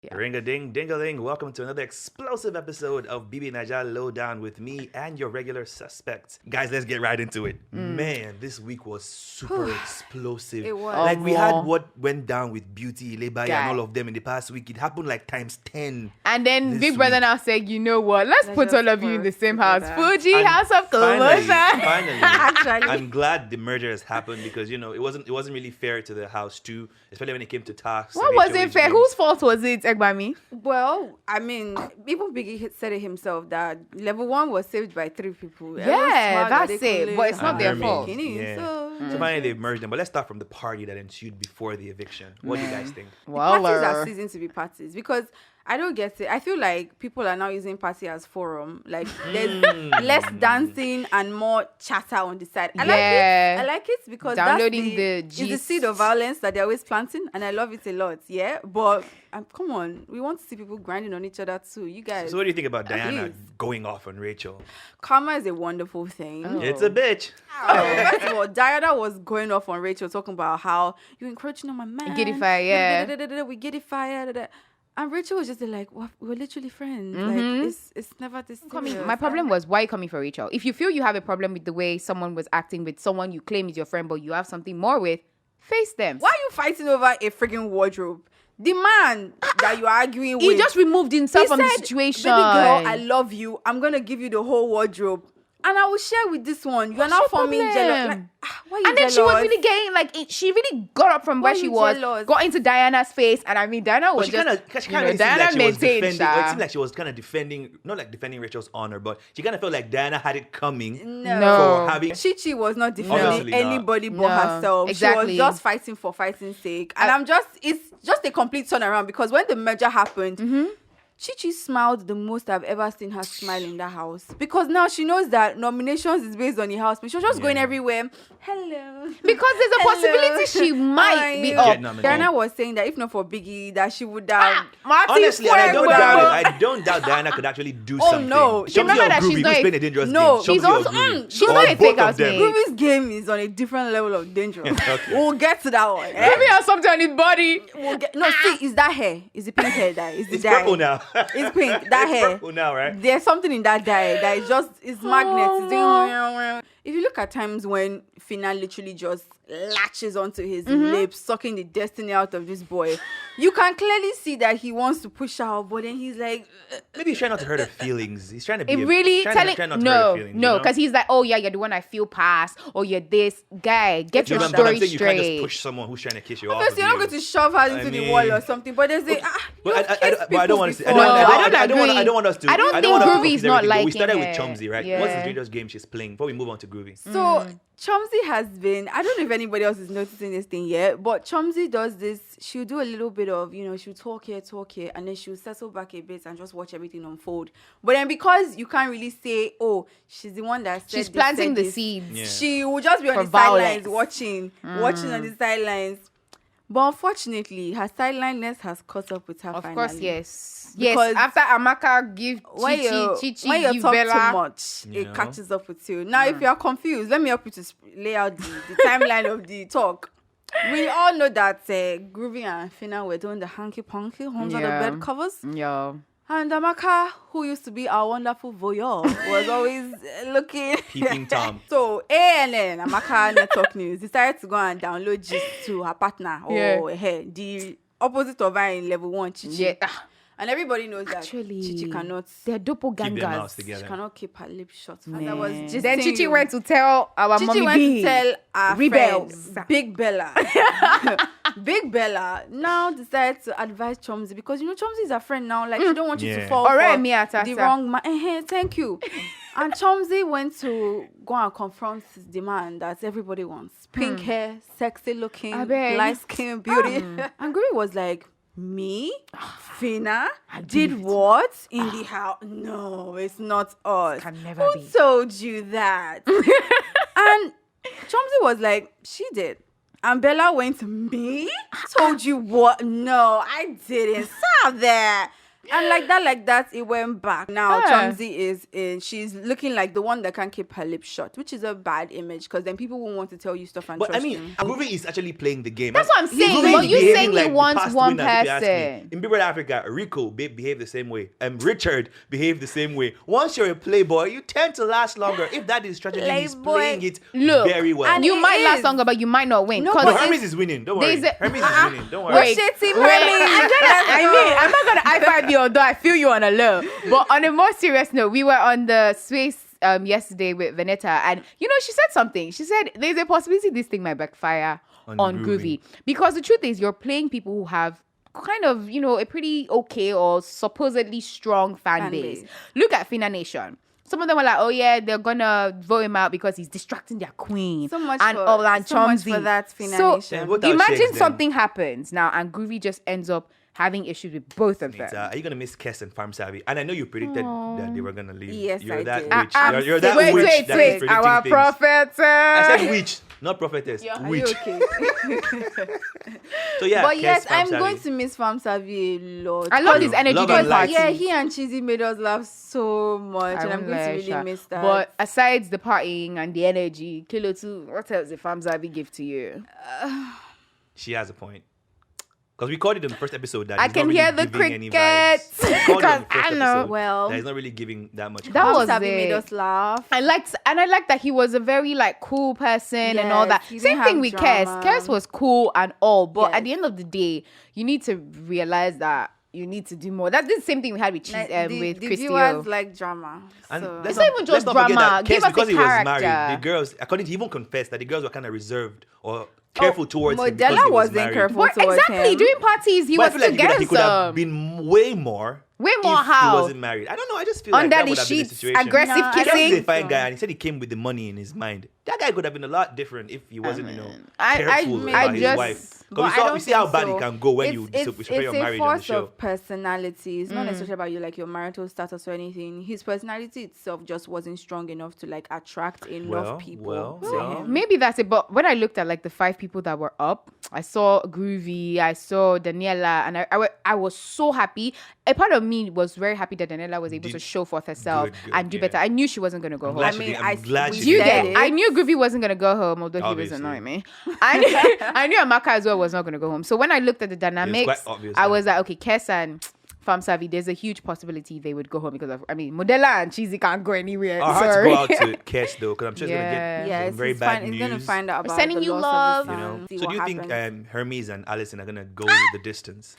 Yeah. Ring-a-ding, ding-a-ling. Welcome to another explosive episode of BBNaija Lowdown with me and your regular suspects. Guys, let's get right into it. Man, this week was super explosive. It was. Like, we had what went down with Beauty, Lebaya, Guy. and all of them in the past week. It happened like times 10. And then This Big Brother week. now said, you know what? Let's put just all of you in the work same house. together. Fuji, And House of finally, Commotion. Actually. I'm glad the merger has happened because, you know, it wasn't really fair to the house too, especially when it came to tasks. What and wasn't HOH fair? games. Whose fault was it, Egbami? Well, I mean, even Biggie said it himself that level 1 was saved by 3 people. Yeah, Everyone's smart that that's they it, could but it's not their Army. fault. Yeah. So, So finally they merged them. But let's start from the party that ensued before the eviction. What do you guys think? Well, parties are ceasing to be parties because I don't get it. I feel like people are now using party as forum. Like there's less dancing and more chatter on the side. I Yeah. like it because Downloading that's the it's the seed of violence that they're always planting, and I love it a lot. Yeah, but come on, we want to see people grinding on each other too. You guys, So what do you think about Diana Please. going off on Rachel? karma is a wonderful thing. Oh. It's a bitch. First of all, Diana was going off on Rachel, talking about how you encroaching on my man. Giddy fire, yeah. We giddy fire. And Rachel was just like, well, we're literally friends. Mm-hmm. Like, it's never this serious. My problem was, why are you coming for Rachel? If you feel you have a problem with the way someone was acting with someone you claim is your friend, but you have something more with, face them. Why are you fighting over a freaking wardrobe? The man that you're arguing with. He just removed himself he from the said, situation. Baby girl, I love you. I'm going to give you the whole wardrobe. And I will share with this one. You're not your forming jealous. problem? Like, why are you And then jealous? she was really getting, like, she really got up from Why where she you was, jealous? got into Diana's face, and I mean, Diana But was she just, kind of really seemed Diana like she was maintained, defending. Sha. It seemed like she was kind of defending, not like defending Rachel's honor, but she kind of felt like Diana had it coming No. for having. Chi was not Obviously defending not. anybody but No, herself. exactly. She was just fighting for fighting's sake. And it's just a complete turnaround because when the merger happened, Chi smiled the most I've ever seen her smile in that house. Because now she knows that nominations is based on the house. But she was just going everywhere. Hello. because there's a Hello. possibility she might be Get up. nominated. Diana was saying that if not for Biggie, that she would have... Honestly, and I don't Fuego. doubt it. I don't doubt Diana could actually do something. no. Chomzy Remember or that she's Groovy, not who's a- playing a dangerous No, game? she's Chomzy or also- Groovy? she's Or not a both fake of them. housemate. Groovy's game is on a different level of danger. Okay. We'll get to that one. eh? Maybe has something on his body. No, see, is that hair? Is the pink hair dye? Is the It's dye? purple now. It's pink. That It's hair. purple now, right? There's something in that dye that is just it's magnet. Oh, It's doing- if you look at times when Phyna literally just latches onto his lips, sucking the destiny out of this boy, you can clearly see that he wants to push her out, but then he's like, Maybe he's trying not to hurt her feelings. He's trying to be It really trying telling not to hurt her feelings, no, you know? because he's like, oh yeah, you're the one I feel past, or you're this guy. Get You your know, but I'm story saying you can't just straight. push someone who's trying to kiss you off. first, you're not going to shove her into the wall or something, but there's a But I don't want to. No, I don't I don't want us to. I don't think wanna Groovy focus is not everything, but we liking started with her. Chomzy, right? Yeah. What's the dangerous game she's playing? Before we move on to Groovy. So Chomzy has been, I don't know if anybody else is noticing this thing yet, but Chomzy does this, she'll do a little bit of, she'll talk here, and then she'll settle back a bit and just watch everything unfold. But then because you can't really say, oh, she's the one that said She's this, planting said the this, seeds. Yeah. she will just be on For the sidelines violence. watching on the sidelines. But unfortunately, her sidelineness has caught up with her Of finally. course, yes. Because Yes, after Amaka give when you Chichi give talk Bella. too much, You it know? catches up with you. Now, if you are confused, let me help you to lay out the timeline of the talk. We all know that Groovy and Phyna were doing the hanky-panky under the Yeah. bed covers. Yeah. And Amaka, who used to be our wonderful voyeur, was always looking. Peeping Tom. So, ANN, Amaka Network News, decided to go and download gist to her partner, or her, the opposite of her in level 1, Chichi. Yeah. And everybody knows Actually, that Chichi cannot... They're Keep their mouths doppelgangers. She together. cannot keep her lips shut. And Man. that was just Then Chichi went to tell our Chichi mommy went B. to tell our Rebels. friend, Big Bella. Big Bella now decided to advise Chomzy because Chomzy is a friend now. Like she don't want you to Yeah. fall Alright, for me Atata. the wrong man. Thank you. And Chomzy went to go and confront the man that everybody wants. Pink hair, sexy looking, I beg. light skin, beauty. And Groovy was like, me? Phyna? Did what? In the house? No, it's not us. Can never Who be. told you that? And Chomzy was like, she did. And Bella went, me? Told you what? No, I didn't. Stop that. And like that, it went back. Now Yeah. Chomzy is in. She's looking like the one that can't keep her lips shut, which is a bad image because then people won't want to tell you stuff and But I trust mean, you. Groovy is actually playing the game. That's what I'm saying. Groovy But is you behaving saying he like the wants past one winners, if you ask me. person. In Big Brother Africa, Rico behaved the same way. Richard behaved the same way. Once you're a playboy, you tend to last longer. If that is strategy, he's Playboy. playing it Look, very well. and you it might is. last longer, but you might not win. No, 'Cause But but Hermes is winning. Don't worry. there's a- Hermes is winning. Don't worry. Wait, Shit, Team wait, Hermes. I'm not gonna high five you, although I feel you on a low. But on a more serious note, we were on the space yesterday with Vanetta, and she said something. She said there's a possibility this thing might backfire on Groovy. Because the truth is, you're playing people who have kind of a pretty okay or supposedly strong fan base. Look at Phyna Nation. Some of them were like, oh yeah, they're gonna vote him out because he's distracting their queen. So much and for- all and so much Chomzy. for that Phyna So Nation. Vote out imagine Shakes then. something happens now and Groovy just ends up having issues with both of them. Are you gonna miss Kes and Farm Savvy? And I know you predicted that they were gonna leave. Yes, you're I that did. witch. You're that wait, witch wait, that is wait. predicting Our things. prophet. I said witch, not prophetess. Are you Witch. okay? So yeah, But Kes, yes, Farm I'm going Savvy. to miss Farm Savvy a lot. I love his energy Love during and light. party. Yeah, he and Cheesy made us laugh so much, and I'm won't going to lie, really Sha. miss that. But aside the partying and the energy, Kilo too, what else did Famzabi give to you? She has a point. Because we called it in the first episode that I he's can not really hear the giving any crickets. vibes. We called it in the Because first I know. episode Well, that he's not really giving that much. That vibes. was Savvy it. made us laugh. I liked that he was a very cool person and all Yes, that. he didn't Same thing have with Kes. drama. Kes was cool and all, but Yes. at the end of the day, you need to realize that you need to do more. That's the same thing we had with Like, with the Christy viewers O. like drama. And So. It's not even just let's not forget drama. that Give Kes, us a because he was married, character. the girls, according to he even confessed that the girls were kind of reserved or careful towards him because Modella he was wasn't married. careful But towards exactly, him. during parties, he But I was feel like still getting he could have some. been way more. Way more if how? he wasn't married. I don't know. I just feel like Under that the would have been the sheets, situation. aggressive No, I don't Kes is a kissing. fine guy, and he said he came with the money in his mind. That guy could have been a lot different if he wasn't, careful about his wife. But Because I we don't see how think bad so. it can go when you spread your it's marriage a on the force show. of personality. It's not necessarily about you your marital status or anything. His personality itself just wasn't strong enough to attract enough people to him. Maybe that's it. But when I looked at the 5 people that were up, I saw Groovy, I saw Daniela, and I was so happy. A part of me was very happy that Daniela was able to show forth herself Good, and do yeah. better. I knew she wasn't going to go home. I'm glad we she You did. said get? it. I knew Groovy wasn't gonna go home, although Obviously. he was annoying me. I knew Amaka as well was not gonna go home. So when I looked at the dynamics, quite obvious I that. was like, okay, Kes and Fam Savvy, there's a huge possibility they would go home because of Modella and Cheesy can't go anywhere. Our hearts Sorry. go out to Kes though, because I'm sure he's Yeah. gonna get Yeah, some very it's bad fine. news. He's gonna find out about Sending the you loss love. of his son, see So do what you think happens. Hermes and Allison are gonna go the distance?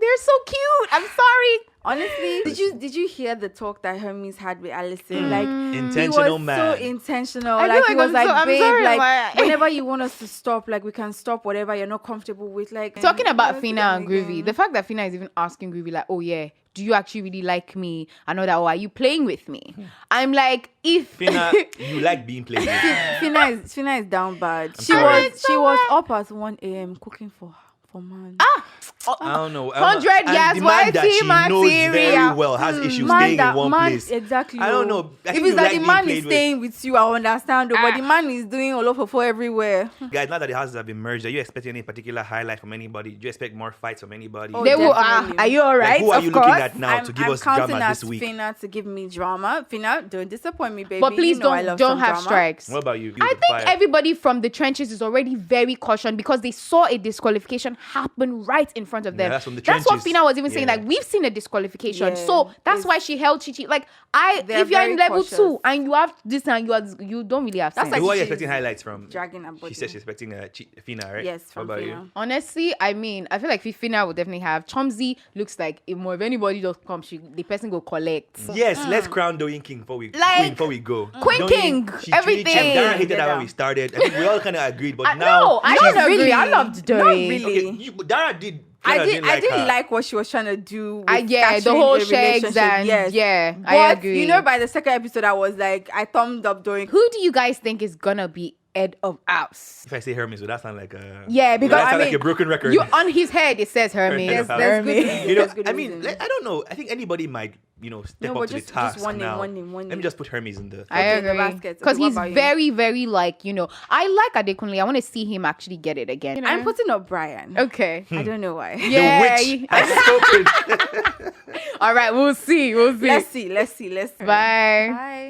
They're so cute. I'm sorry. Honestly, did you hear the talk that Hermes had with Allison? Like Intentional he was man. so intentional. I feel Like he like was I'm like, so- I'm babe, sorry, like why- whenever you want us to stop, we can stop whatever you're not comfortable with. Like Talking about let's do Phyna them and Groovy, again. the fact that Phyna is even asking Groovy like, oh yeah, do you actually really like me? I know that. Oh, are you playing with me? I'm like, if Phyna, you like being played with. Fina is down bad. She sorry. was up at 1 a.m. cooking for man. I don't know. 100 and years, the man that whitey she knows very material. well has issues Man staying that in one man place. exactly. I don't know. I If think it's you that like the being man played is with. staying with you, I understand. But Ah. the man is doing all over everywhere. Guys, now that the houses have been merged, are you expecting any particular highlight from anybody? Do you expect more fights from anybody? Oh, They will. definitely. Are you all right? Who are of you course. looking at now to give I'm us counting drama at this week? Phyna to give me drama. Phyna, don't disappoint me, baby. But please You know I don't love don't some have drama. strikes. What about you? I The think fire. everybody from the trenches is already very cautioned because they saw a disqualification happen right in front of them. Yeah, that's from the what trenches. Phyna was even saying. Yeah. Like, we've seen a disqualification, Yeah, so that's it's- why she held Chichi. Like, They're if you're in very level cautious. 2 and you have this and you don't really have That's sense. like Who are you she's expecting highlights from? dragging her body. She said she's expecting Phyna, right? Yes, What from about Phyna. you? Honestly, I mean, I feel like Phyna will definitely have. Chomzy looks like if anybody does come, the person will collect. Yes, let's crown Doyin King before we Like, Queen before we go. Queen Doyin, King, she everything. Really, Dara hated that Together. when we started. I think we all kind of agreed, but now No, I Not don't agree. really. I loved Not Dory. really. okay, Dara did. I kinda didn't her. like what she was trying to do. With Yeah, the capturing whole the shags relationship. and yes. yeah, But I agree. by the second episode, I was like, I thumbed up during. Who do you guys think is gonna be head of house? If I say Hermes, would that sound like a Yeah, because would that I sound mean, like a broken record? you on his head it says Hermes. Yes, there's good Hermes. reason. You know, There's good I mean, reason. I don't know. I think anybody might step No, up but to the just task one now. name. Let me just put Hermes in the. I Okay, the agree. basket. Because Okay, what he's about you? very, very like, I like Adekunle. I want to see him actually get it again. I'm putting up Brian. Okay. I don't know why. Yeah. The witch has spoken. All right. We'll see. Let's see. Bye. Bye.